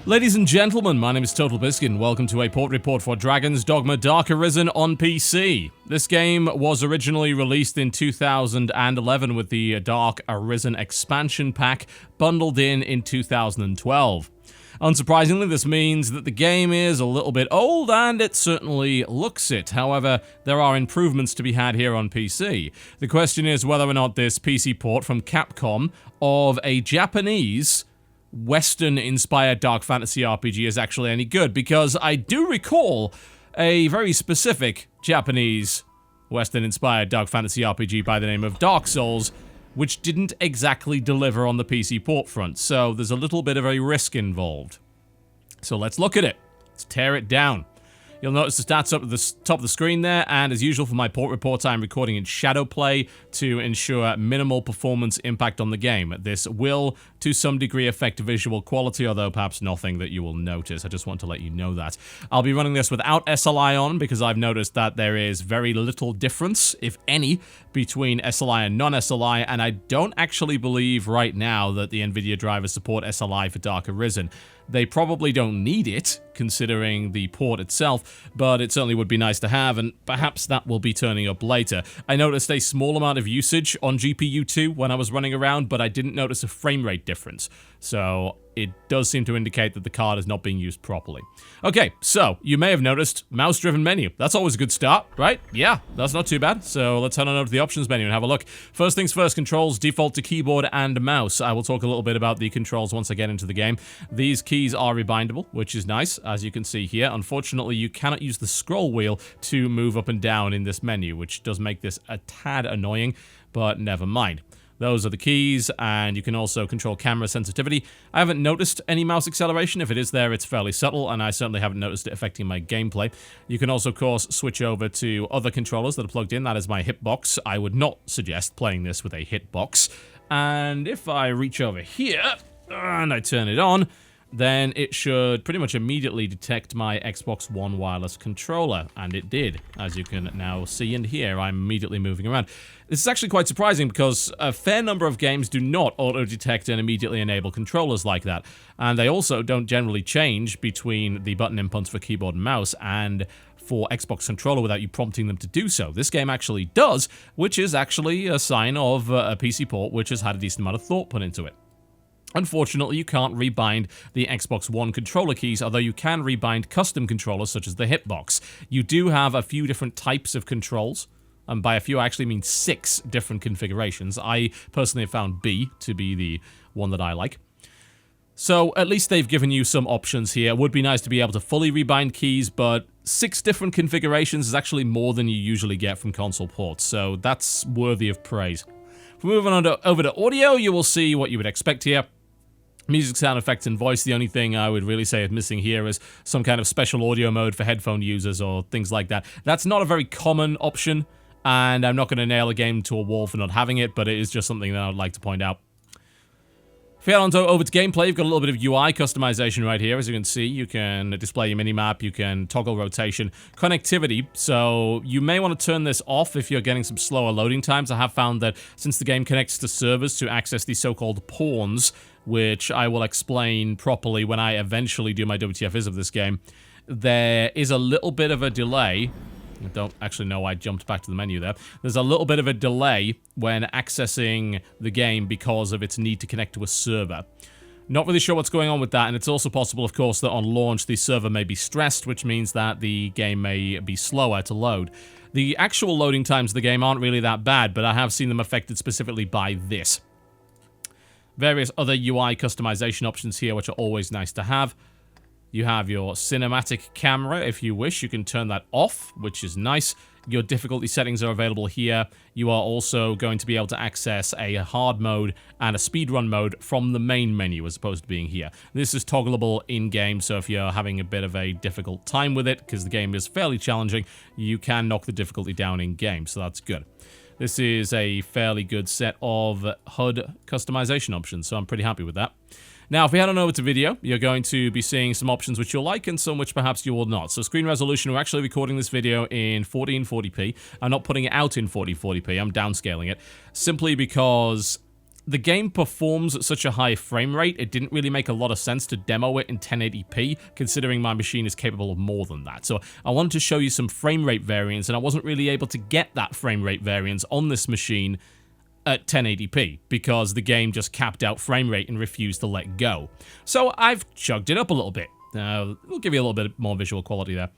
Ladies and gentlemen, my name is TotalBiscuit and welcome to a port report for Dragon's Dogma Dark Arisen on PC. This game was originally released in 2011 with the Dark Arisen expansion pack bundled in 2012. Unsurprisingly, this means that the game is a little bit old, and it certainly looks it. However, there are improvements to be had here on PC. The question is whether or not this PC port from Capcom of a Japanese Western-inspired dark fantasy RPG is actually any good, because I do recall a very specific Japanese Western-inspired dark fantasy RPG by the name of Dark Souls, which didn't exactly deliver on the PC port front, so there's a little bit of a risk involved. So let's look at it. Let's tear it down. You'll notice the stats up at the top of the screen there, and as usual for my port reports, I'm recording in shadow play to ensure minimal performance impact on the game. This will, to some degree, affect visual quality, although perhaps nothing that you will notice. I just want to let you know that. I'll be running this without SLI on, because I've noticed that there is very little difference, if any, between SLI and non-SLI, and I don't actually believe right now that the NVIDIA drivers support SLI for Dark Arisen. They probably don't need it, considering the port itself, but it certainly would be nice to have, and perhaps that will be turning up later. I noticed a small amount of usage on GPU 2 when I was running around, but I didn't notice a frame rate difference. So it does seem to indicate that the card is not being used properly. Okay, so you may have noticed mouse-driven menu. That's always a good start, right? Yeah, that's not too bad. So let's head on over to the options menu and have a look. First things first, controls default to keyboard and mouse. I will talk a little bit about the controls once I get into the game. These keys are rebindable, which is nice, as you can see here. Unfortunately, you cannot use the scroll wheel to move up and down in this menu, which does make this a tad annoying, but never mind. Those are the keys, and you can also control camera sensitivity. I haven't noticed any mouse acceleration. If it is there, it's fairly subtle, and I certainly haven't noticed it affecting my gameplay. You can also, of course, switch over to other controllers that are plugged in. That is my hitbox. I would not suggest playing this with a hitbox. And if I reach over here, and I turn it on, then it should pretty much immediately detect my Xbox One wireless controller, and it did. As you can now see and hear, I'm immediately moving around. This is actually quite surprising because a fair number of games do not auto-detect and immediately enable controllers like that, and they also don't generally change between the button inputs for keyboard and mouse and for Xbox controller without you prompting them to do so. This game actually does, which is actually a sign of a PC port which has had a decent amount of thought put into it. Unfortunately, you can't rebind the Xbox One controller keys, although you can rebind custom controllers such as the hitbox. You do have a few different types of controls, and by a few I actually mean 6 different configurations. I personally have found B to be the one that I like. So at least they've given you some options here. It would be nice to be able to fully rebind keys, but 6 different configurations is actually more than you usually get from console ports, so that's worthy of praise. If we move on over to audio, you will see what you would expect here. Music, sound effects, and voice. The only thing I would really say is missing here is some kind of special audio mode for headphone users or things like that. That's not a very common option, and I'm not going to nail a game to a wall for not having it, but it is just something that I would like to point out. If you head on over to gameplay, you've got a little bit of UI customization right here. As you can see, you can display your minimap, you can toggle rotation, connectivity. So you may want to turn this off if you're getting some slower loading times. I have found that since the game connects to servers to access these so-called pawns, which I will explain properly when I eventually do my WTF is of this game, there is a little bit of a delay. I don't actually know why I jumped back to the menu there. There's a little bit of a delay when accessing the game because of its need to connect to a server. Not really sure what's going on with that, and it's also possible, of course, that on launch the server may be stressed, which means that the game may be slower to load. The actual loading times of the game aren't really that bad, but I have seen them affected specifically by this. Various other UI customization options here, which are always nice to have. You have your cinematic camera. If you wish, you can turn that off, which is nice. Your difficulty settings are available here. You are also going to be able to access a hard mode and a speedrun mode from the main menu as opposed to being here. This is toggleable in-game, so if you're having a bit of a difficult time with it, because the game is fairly challenging, you can knock the difficulty down in-game, so that's good. This is a fairly good set of HUD customization options, so I'm pretty happy with that. Now, if we head on over to video, you're going to be seeing some options which you'll like and some which perhaps you will not. So screen resolution, we're actually recording this video in 1440p. I'm not putting it out in 1440p, I'm downscaling it, simply because the game performs at such a high frame rate, it didn't really make a lot of sense to demo it in 1080p, considering my machine is capable of more than that. So I wanted to show you some frame rate variance, and I wasn't really able to get that frame rate variance on this machine at 1080p, because the game just capped out frame rate and refused to let go. So I've chugged it up a little bit. We'll give you a little bit more visual quality there.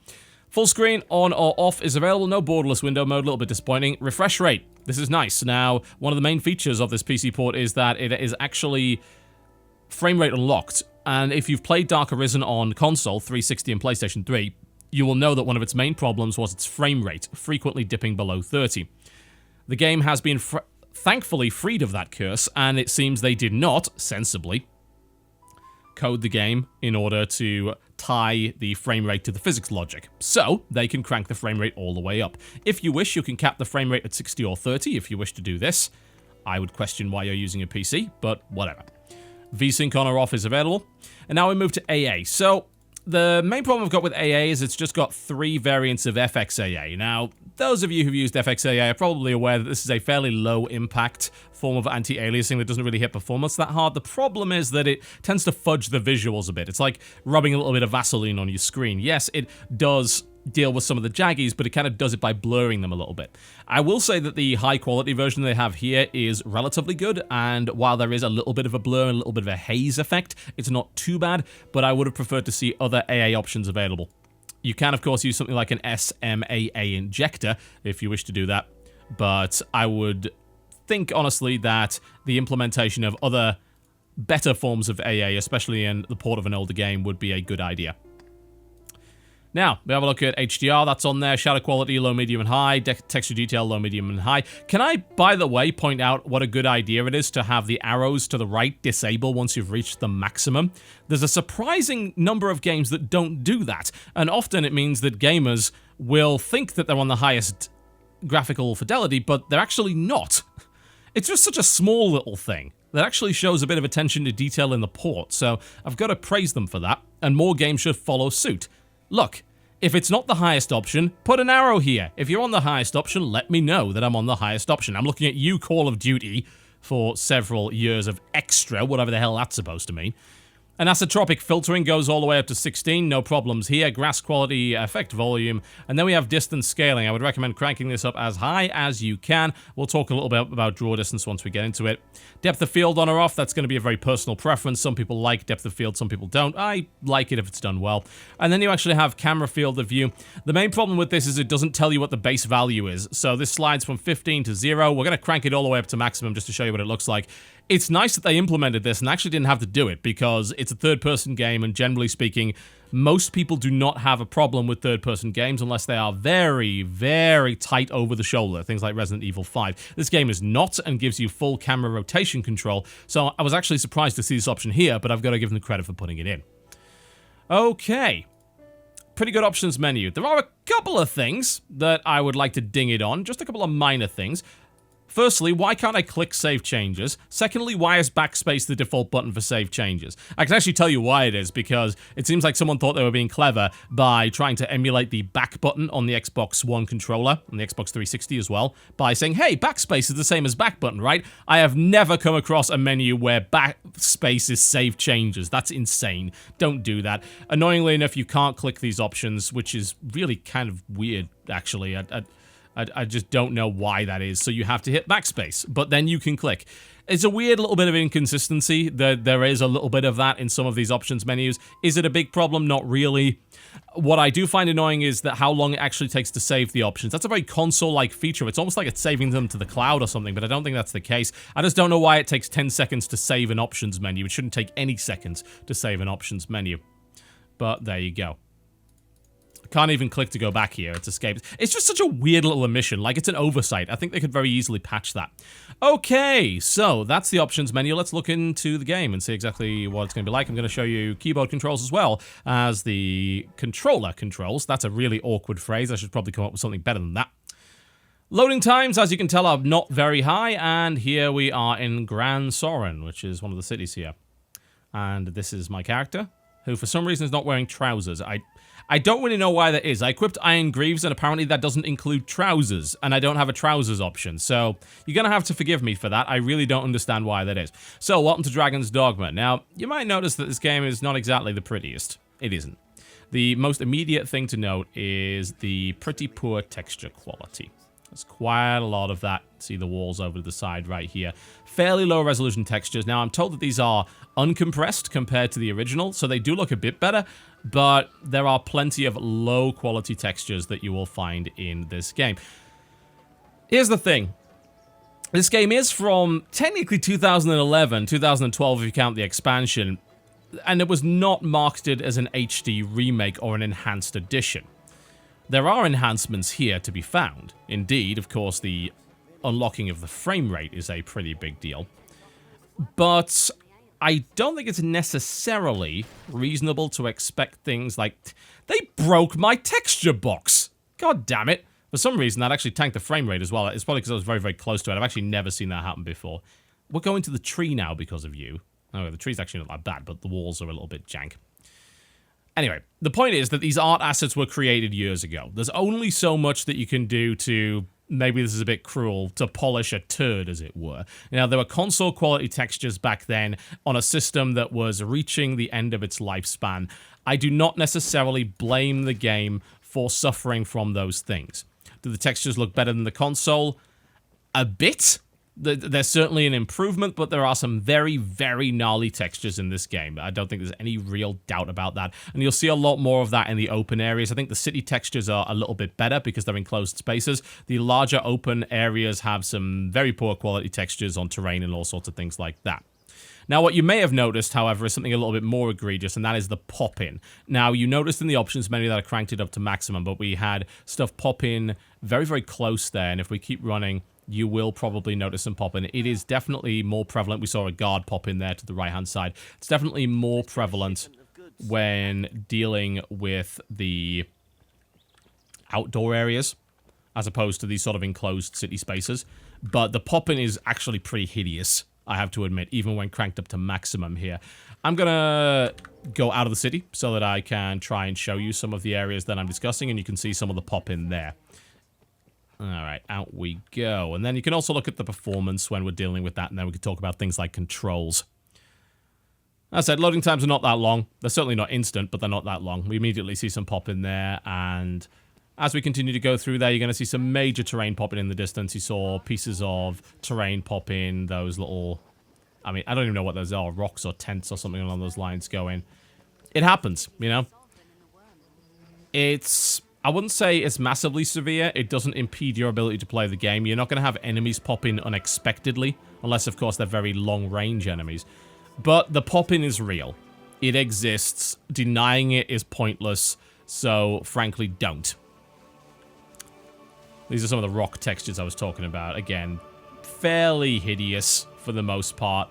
Full screen on or off is available. No borderless window mode, a little bit disappointing. Refresh rate. This is nice. Now, one of the main features of this PC port is that it is actually frame rate unlocked. And if you've played Dark Arisen on console, 360 and PlayStation 3, you will know that one of its main problems was its frame rate, frequently dipping below 30. The game has been thankfully freed of that curse, and it seems they did not, sensibly, code the game in order to tie the frame rate to the physics logic. So, they can crank the frame rate all the way up. If you wish, you can cap the frame rate at 60 or 30 if you wish to do this. I would question why you're using a PC, but whatever. VSync on or off is available. And now we move to AA. So, the main problem I've got with AA is it's just got 3 variants of FXAA. Now, those of you who've used FXAA are probably aware that this is a fairly low-impact form of anti-aliasing that doesn't really hit performance that hard. The problem is that it tends to fudge the visuals a bit. It's like rubbing a little bit of Vaseline on your screen. Yes, it does deal with some of the jaggies, but it kind of does it by blurring them a little bit. I will say that the high-quality version they have here is relatively good, and while there is a little bit of a blur and a little bit of a haze effect, it's not too bad, but I would have preferred to see other AA options available. You can, of course, use something like an SMAA injector if you wish to do that, but I would think, honestly, that the implementation of other better forms of AA, especially in the port of an older game, would be a good idea. Now, we have a look at HDR, that's on there, shadow quality, low, medium, and high, texture detail, low, medium, and high. Can I, by the way, point out what a good idea it is to have the arrows to the right disable once you've reached the maximum? There's a surprising number of games that don't do that, and often it means that gamers will think that they're on the highest graphical fidelity, but they're actually not. It's just such a small little thing that actually shows a bit of attention to detail in the port, so I've got to praise them for that, and more games should follow suit. Look, if it's not the highest option, put an arrow here. If you're on the highest option, let me know that I'm on the highest option. I'm looking at you, Call of Duty, for several years of extra, whatever the hell that's supposed to mean. Anisotropic filtering goes all the way up to 16, no problems here. Grass quality, effect volume, and then we have distance scaling. I would recommend cranking this up as high as you can. We'll talk a little bit about draw distance once we get into it. Depth of field on or off, that's going to be a very personal preference. Some people like depth of field, some people don't. I like it if it's done well. And then you actually have camera field of view. The main problem with this is it doesn't tell you what the base value is. So this slides from 15 to 0. We're going to crank it all the way up to maximum just to show you what it looks like. It's nice that they implemented this and actually didn't have to do it because it's a third-person game, and generally speaking, most people do not have a problem with third-person games unless they are very, very tight over the shoulder, things like Resident Evil 5. This game is not and gives you full camera rotation control, so I was actually surprised to see this option here, but I've got to give them credit for putting it in. Okay. Pretty good options menu. There are a couple of things that I would like to ding it on, just a couple of minor things. Firstly, why can't I click Save Changes? Secondly, why is backspace the default button for save changes? I can actually tell you why it is, because it seems like someone thought they were being clever by trying to emulate the back button on the Xbox One controller, and the Xbox 360 as well, by saying, hey, backspace is the same as back button, right? I have never come across a menu where backspace is save changes. That's insane. Don't do that. Annoyingly enough, you can't click these options, which is really kind of weird, actually. I just don't know why that is, so you have to hit backspace, but then you can click. It's a weird little bit of inconsistency. There is a little bit of that in some of these options menus. Is it a big problem? Not really. What I do find annoying is that how long it actually takes to save the options. That's a very console-like feature. It's almost like it's saving them to the cloud or something, but I don't think that's the case. I just don't know why it takes 10 seconds to save an options menu. It shouldn't take any seconds to save an options menu. But there you go. Can't even click to go back here. It's escaped. It's just such a weird little omission. Like, it's an oversight. I think they could very easily patch that. Okay, so that's the options menu. Let's look into the game and see exactly what it's going to be like. I'm going to show you keyboard controls as well as the controller controls. That's a really awkward phrase. I should probably come up with something better than that. Loading times, as you can tell, are not very high. And here we are in Gran Soren, which is one of the cities here. And this is my character. who for some reason is not wearing trousers. I don't really know why that is. I equipped iron greaves, and apparently that doesn't include trousers, and I don't have a trousers option, so you're gonna have to forgive me for that. I really don't understand why that is. So, welcome to Dragon's Dogma. Now, you might notice that this game is not exactly the prettiest. It isn't. The most immediate thing to note is the pretty poor texture quality. There's quite a lot of that. See the walls over to the side right here. Fairly low resolution textures. Now, I'm told that these are uncompressed compared to the original, so they do look a bit better, but there are plenty of low quality textures that you will find in this game. Here's the thing. This game is from technically 2011, 2012 if you count the expansion, and it was not marketed as an HD remake or an enhanced edition. There are enhancements here to be found. Indeed, of course, the unlocking of the frame rate is a pretty big deal. But I don't think it's necessarily reasonable to expect things like, they broke my texture box! God damn it. For some reason, that actually tanked the frame rate as well. It's probably because I was very, very close to it. I've actually never seen that happen before. We're going to the tree now because of you. Oh, the tree's actually not that bad, but the walls are a little bit jank. Anyway, the point is that these art assets were created years ago. There's only so much that you can do to, maybe this is a bit cruel, to polish a turd, as it were. Now, there were console quality textures back then on a system that was reaching the end of its lifespan. I do not necessarily blame the game for suffering from those things. Do the textures look better than the console? A bit. There's certainly an improvement, but there are some very, very gnarly textures in this game. I don't think there's any real doubt about that. And you'll see a lot more of that in the open areas. I think the city textures are a little bit better because they're enclosed spaces. The larger open areas have some very poor quality textures on terrain and all sorts of things like that. Now, what you may have noticed, however, is something a little bit more egregious, and that is the pop-in. Now, you noticed in the options menu that I cranked it up to maximum, but we had stuff pop in very, very close there, and if we keep running, you will probably notice some pop in. It is definitely more prevalent. We saw a guard pop in there to the right-hand side. It's definitely more prevalent when dealing with the outdoor areas as opposed to these sort of enclosed city spaces. But the pop-in is actually pretty hideous, I have to admit, even when cranked up to maximum here. I'm gonna go out of the city so that I can try and show you some of the areas that I'm discussing, and you can see some of the pop-in there. Alright, out we go. And then you can also look at the performance when we're dealing with that, and then we can talk about things like controls. As I said, loading times are not that long. They're certainly not instant, but they're not that long. We immediately see some pop in there, and as we continue to go through there, you're going to see some major terrain popping in the distance. You saw pieces of terrain pop in, those little... I mean, I don't even know what those are, rocks or tents or something along those lines going. It happens, you know? I wouldn't say it's massively severe. It doesn't impede your ability to play the game. You're not going to have enemies pop in unexpectedly, unless, of course, they're very long-range enemies. But the pop-in is real. It exists. Denying it is pointless, so, frankly, don't. These are some of the rock textures I was talking about. Again, fairly hideous for the most part.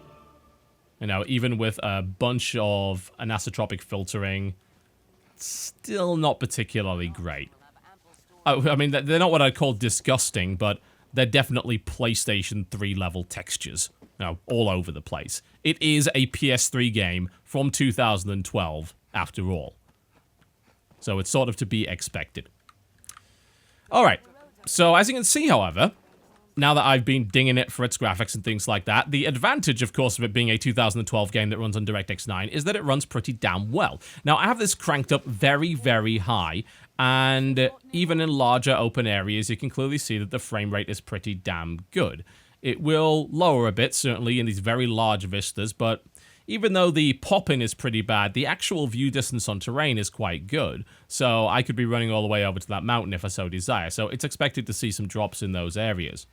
You know, even with a bunch of anisotropic filtering... still not particularly great. I mean, they're not what I'd call disgusting, but they're definitely PlayStation 3 level textures. You know, all over the place. It is a PS3 game from 2012, after all. So it's sort of to be expected. Alright, so as you can see, however, now that I've been dinging it for its graphics and things like that, the advantage, of course, of it being a 2012 game that runs on DirectX 9 is that it runs pretty damn well. Now, I have this cranked up very, very high, and even in larger open areas, you can clearly see that the frame rate is pretty damn good. It will lower a bit, certainly, in these very large vistas, but even though the pop-in is pretty bad, the actual view distance on terrain is quite good. So I could be running all the way over to that mountain if I so desire. So it's expected to see some drops in those areas.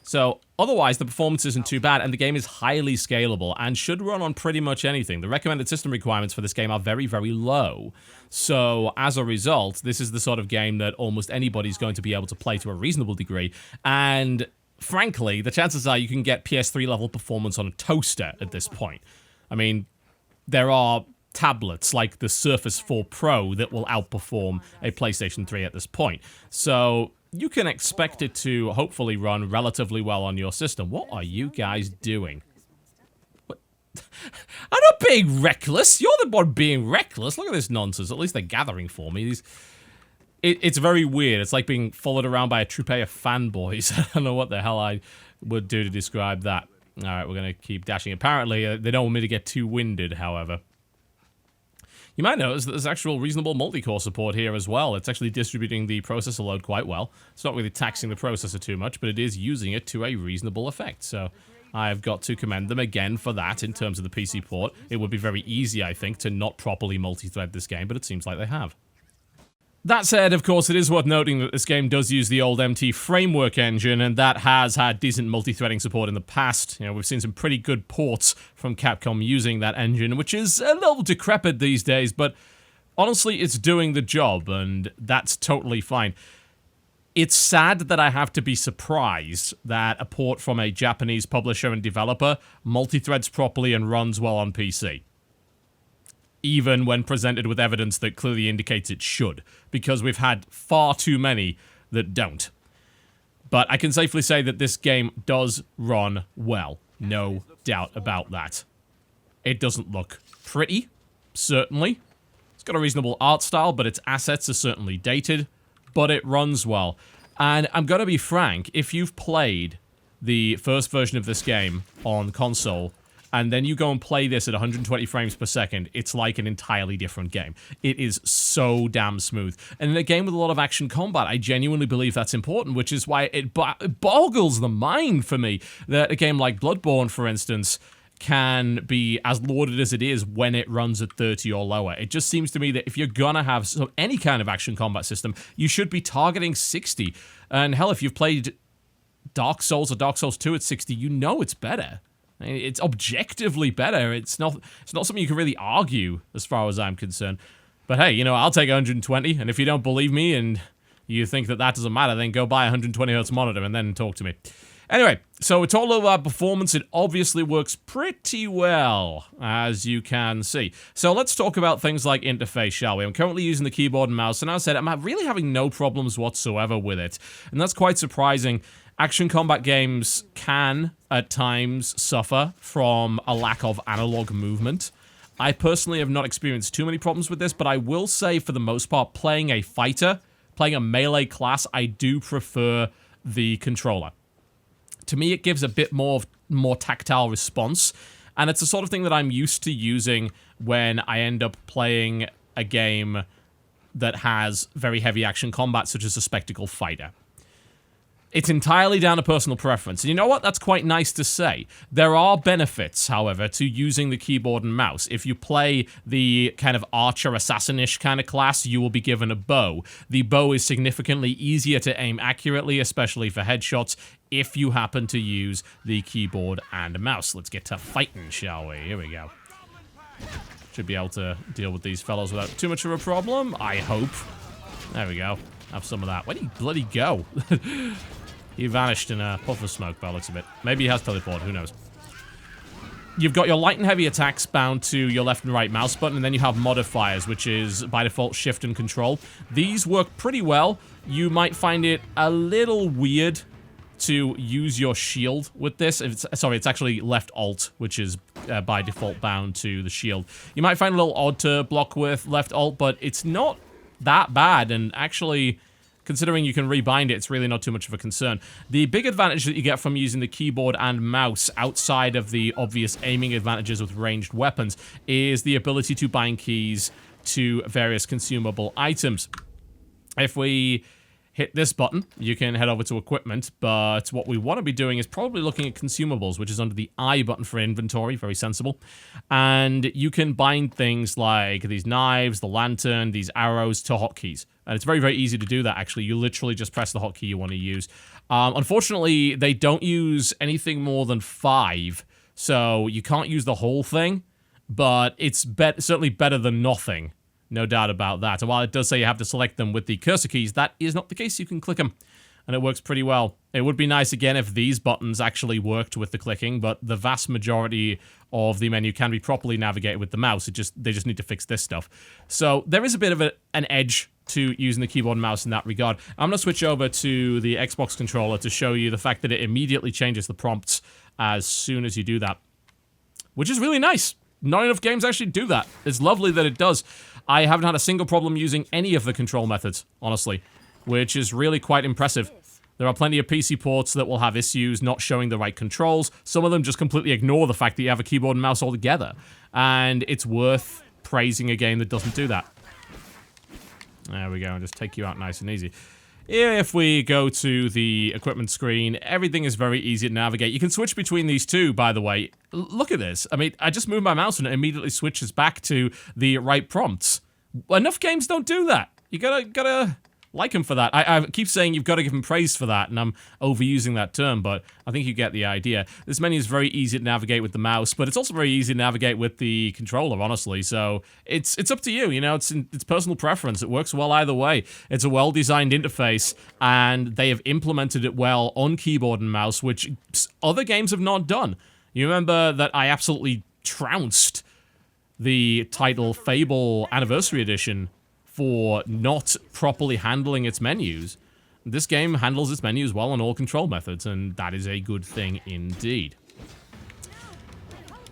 So, otherwise, the performance isn't too bad, and the game is highly scalable, and should run on pretty much anything. The recommended system requirements for this game are very, very low. So, as a result, this is the sort of game that almost anybody's going to be able to play to a reasonable degree, and frankly, the chances are you can get PS3 level performance on a toaster at this point. I mean, there are tablets like the Surface 4 Pro that will outperform a PlayStation 3 at this point. So... you can expect it to hopefully run relatively well on your system. What are you guys doing? What? I don't being reckless. You're the one being reckless. Look at this nonsense. At least they're gathering for me. It's very weird. It's like being followed around by a troupe of fanboys. I don't know what the hell I would do to describe that. All right, we're going to keep dashing. Apparently, they don't want me to get too winded, however. You might notice that there's actual reasonable multi-core support here as well. It's actually distributing the processor load quite well. It's not really taxing the processor too much, but it is using it to a reasonable effect. So I've got to commend them again for that in terms of the PC port. It would be very easy, I think, to not properly multi-thread this game, but it seems like they have. That said, of course, it is worth noting that this game does use the old MT framework engine, and that has had decent multi-threading support in the past. You know, we've seen some pretty good ports from Capcom using that engine, which is a little decrepit these days, but honestly, it's doing the job, and that's totally fine. It's sad that I have to be surprised that a port from a Japanese publisher and developer multi-threads properly and runs well on PC. Even when presented with evidence that clearly indicates it should, because we've had far too many that don't. But I can safely say that this game does run well, no doubt about that. It doesn't look pretty, certainly. It's got a reasonable art style, but its assets are certainly dated, but it runs well. And I'm gonna be frank, if you've played the first version of this game on console, and then you go and play this at 120 frames per second, it's like an entirely different game. It is so damn smooth. And in a game with a lot of action combat, I genuinely believe that's important, which is why it boggles the mind for me that a game like Bloodborne, for instance, can be as lauded as it is when it runs at 30 or lower. It just seems to me that if you're gonna have any kind of action combat system, you should be targeting 60. And hell, if you've played Dark Souls or Dark Souls 2 at 60, you know it's better. It's objectively better. It's not something you can really argue as far as I'm concerned. But hey, you know, I'll take 120, and if you don't believe me and you think that that doesn't matter, then go buy a 120 Hz monitor and then talk to me. Anyway, so it's all about performance. It obviously works pretty well, as you can see. So let's talk about things like interface, shall we? I'm currently using the keyboard and mouse, and as I said, I'm really having no problems whatsoever with it. And that's quite surprising. Action combat games can, at times, suffer from a lack of analog movement. I personally have not experienced too many problems with this, but I will say, for the most part, playing a fighter, playing a melee class, I do prefer the controller. To me, it gives a bit more tactile response, and it's the sort of thing that I'm used to using when I end up playing a game that has very heavy action combat, such as a spectacle fighter. It's entirely down to personal preference. And you know what? That's quite nice to say. There are benefits, however, to using the keyboard and mouse. If you play the kind of archer assassin-ish kind of class, you will be given a bow. The bow is significantly easier to aim accurately, especially for headshots, if you happen to use the keyboard and mouse. Let's get to fighting, shall we? Here we go. Should be able to deal with these fellows without too much of a problem, I hope. There we go. Have some of that. Where'd he bloody go? He vanished in a puff of smoke by the looks of it. Maybe he has teleport, who knows. You've got your light and heavy attacks bound to your left and right mouse button, and then you have modifiers, which is, by default, shift and control. These work pretty well. You might find it a little weird to use your shield with this. Sorry, it's actually left alt, which is by default bound to the shield. You might find it a little odd to block with left alt, but it's not that bad, and actually, considering you can rebind it, it's really not too much of a concern. The big advantage that you get from using the keyboard and mouse, outside of the obvious aiming advantages with ranged weapons, is the ability to bind keys to various consumable items. If we hit this button, you can head over to equipment, but what we want to be doing is probably looking at consumables, which is under the I button for inventory, very sensible. And you can bind things like these knives, the lantern, these arrows to hotkeys. And it's very, very easy to do that, actually. You literally just press the hotkey you want to use. Unfortunately, they don't use anything more than 5, so you can't use the whole thing, but it's certainly better than nothing. No doubt about that. And while it does say you have to select them with the cursor keys, that is not the case. You can click them, and it works pretty well. It would be nice, again, if these buttons actually worked with the clicking, but the vast majority of the menu can be properly navigated with the mouse. They just need to fix this stuff. So there is a bit of an edge to using the keyboard and mouse in that regard. I'm going to switch over to the Xbox controller to show you the fact that it immediately changes the prompts as soon as you do that, which is really nice. not enough games actually do that. It's lovely that it does. I haven't had a single problem using any of the control methods, honestly, which is really quite impressive. There are plenty of PC ports that will have issues not showing the right controls. Some of them just completely ignore the fact that you have a keyboard and mouse altogether. And it's worth praising a game that doesn't do that. There we go, and just take you out nice and easy. If we go to the equipment screen, everything is very easy to navigate. You can switch between these two, by the way. Look at this. I mean, I just move my mouse and it immediately switches back to the right prompts. Enough games don't do that. You gotta like him for that. I keep saying you've got to give him praise for that, and I'm overusing that term, but I think you get the idea. This menu is very easy to navigate with the mouse, but it's also very easy to navigate with the controller, honestly, so it's up to you, you know, it's personal preference. It works well either way. It's a well-designed interface, and they have implemented it well on keyboard and mouse, which other games have not done. You remember that I absolutely trounced the title Fable Anniversary Edition for not properly handling its menus. This game handles its menus well on all control methods, and that is a good thing indeed.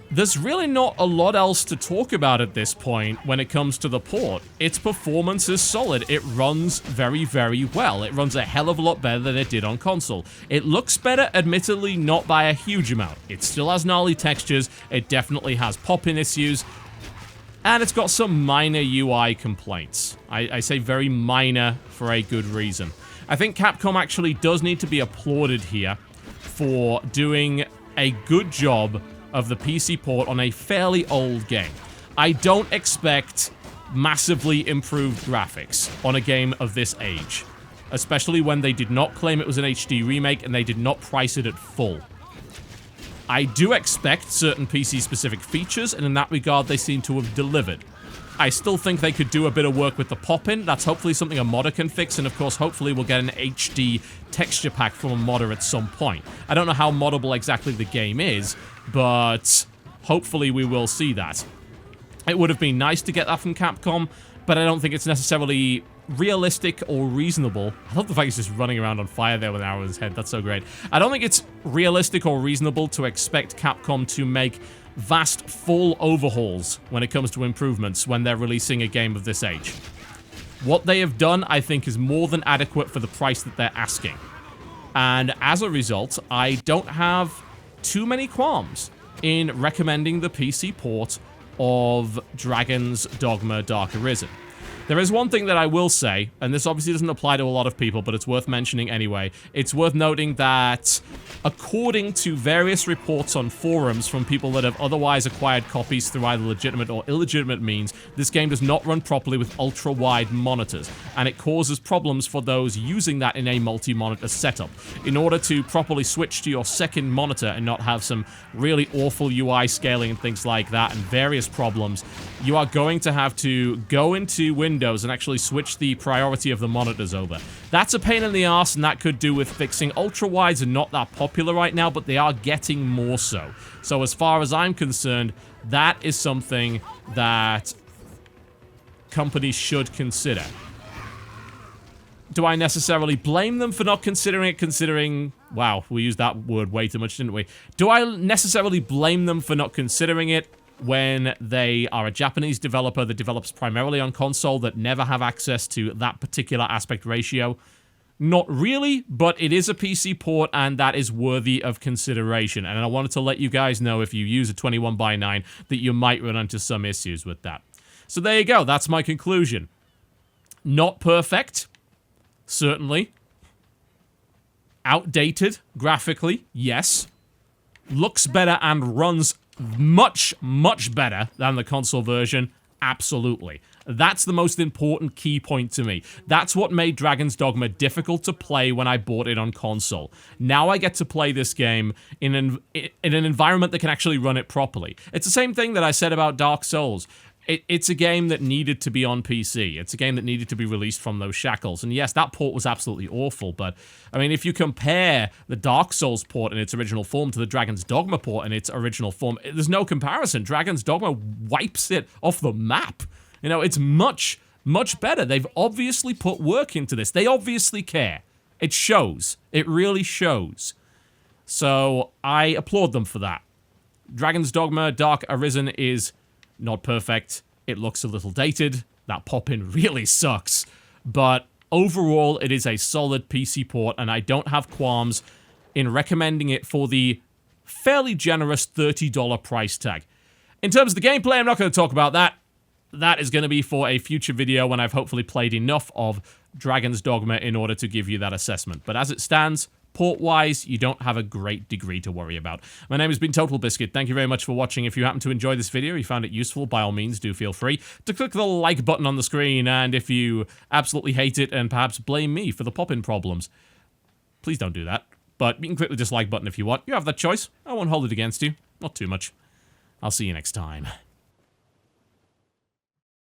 There's really not a lot else to talk about at this point when it comes to the port. Its performance is solid. It runs very, very well. It runs a hell of a lot better than it did on console. It looks better, admittedly not by a huge amount. It still has gnarly textures. It definitely has pop-in issues. And it's got some minor UI complaints. I say very minor for a good reason. I think Capcom actually does need to be applauded here for doing a good job of the PC port on a fairly old game. I don't expect massively improved graphics on a game of this age, especially when they did not claim it was an HD remake and they did not price it at full. I do expect certain PC-specific features, and in that regard, they seem to have delivered. I still think they could do a bit of work with the pop-in. That's hopefully something a modder can fix, and of course, hopefully we'll get an HD texture pack from a modder at some point. I don't know how moddable exactly the game is, but hopefully we will see that. It would have been nice to get that from Capcom, but I don't think it's necessarily realistic or reasonable. I love the fact he's just running around on fire there with an arrow in his head. That's so great. I don't think it's realistic or reasonable to expect Capcom to make vast, full overhauls when it comes to improvements when they're releasing a game of this age. What they have done, I think, is more than adequate for the price that they're asking. And as a result, I don't have too many qualms in recommending the PC port of Dragon's Dogma Dark Arisen. There is one thing that I will say, and this obviously doesn't apply to a lot of people, but it's worth mentioning anyway. It's worth noting that, according to various reports on forums from people that have otherwise acquired copies through either legitimate or illegitimate means, this game does not run properly with ultra-wide monitors, and it causes problems for those using that in a multi-monitor setup. In order to properly switch to your second monitor and not have some really awful UI scaling and things like that, and various problems, you are going to have to go into Windows and actually switch the priority of the monitors over. That's a pain in the ass, and that could do with fixing ultra-wides are not that popular right now, but they are getting more so. So as far as I'm concerned, that is something that companies should consider. Do I necessarily blame them for not considering it, considering... Wow, we used that word way too much, didn't we? Do I necessarily blame them for not considering it when they are a Japanese developer that develops primarily on console that never have access to that particular aspect ratio? Not really, but it is a PC port, and that is worthy of consideration. And I wanted to let you guys know, if you use a 21:9, that you might run into some issues with that. So there you go, that's my conclusion. Not perfect, certainly. Outdated, graphically, yes. Looks better and runs much, much better than the console version, absolutely. That's the most important key point to me. That's what made Dragon's Dogma difficult to play when I bought it on console. Now I get to play this game in an environment that can actually run it properly. It's the same thing that I said about Dark Souls. It's a game that needed to be on PC. It's a game that needed to be released from those shackles. And yes, that port was absolutely awful, but, I mean, if you compare the Dark Souls port in its original form to the Dragon's Dogma port in its original form, there's no comparison. Dragon's Dogma wipes it off the map. You know, it's much, much better. They've obviously put work into this. They obviously care. It shows. It really shows. So, I applaud them for that. Dragon's Dogma Dark Arisen is not perfect. It looks a little dated. That pop-in really sucks. But overall, it is a solid PC port, and I don't have qualms in recommending it for the fairly generous $30 price tag. In terms of the gameplay, I'm not going to talk about that. That is going to be for a future video when I've hopefully played enough of Dragon's Dogma in order to give you that assessment. But as it stands, port-wise, you don't have a great degree to worry about. My name has been TotalBiscuit. Thank you very much for watching. If you happen to enjoy this video, you found it useful, by all means, do feel free to click the like button on the screen. And if you absolutely hate it and perhaps blame me for the pop-in problems, please don't do that. But you can click the dislike button if you want. You have that choice. I won't hold it against you. Not too much. I'll see you next time.